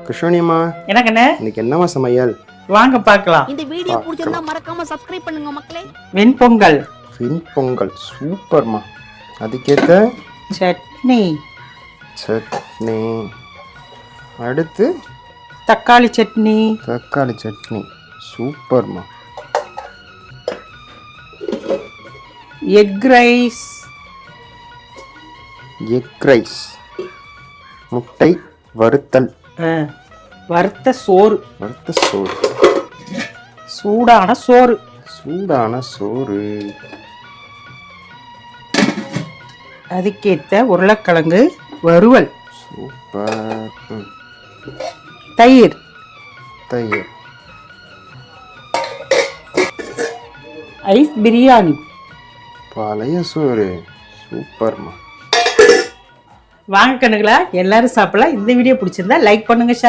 கிருஷ்ணனியம்மா, எனக்குண்ணே இன்னைக்கு என்னம்மா சமையல்? வாங்க பார்க்கலாம். இந்த வீடியோ பிடிச்சிருந்தா மறக்காம சப்ஸ்கிரைப் பண்ணுங்க மக்களே. வெண்பொங்கல், வெண்பொங்கல் சூப்பர்மா. அதுக்கேற்ற சட்னி, சட்னி, அடுத்து தக்காளி சட்னி, தக்காளி சட்னி சூப்பர்மா. எக் ரைஸ், எக் ரைஸ், முட்டை வறுத்தல், வறுத்த சோறு, வறுத்த சோறு, சூடான சோறு, சூடான சோறு, அதுக்கேற்ற உருளைக்கிழங்கு வறுவல், சூப்பர். தயிர், தயிர், ஐஸ் பிரியாணி. பழைய சோறு சூப்பர்மா. வாங்க கண்ணுங்களா, எல்லாரும் சாப்பிடலாம். இந்த வீடியோ பிடிச்சிருந்தா லைக் பண்ணுங்க, ஷேர்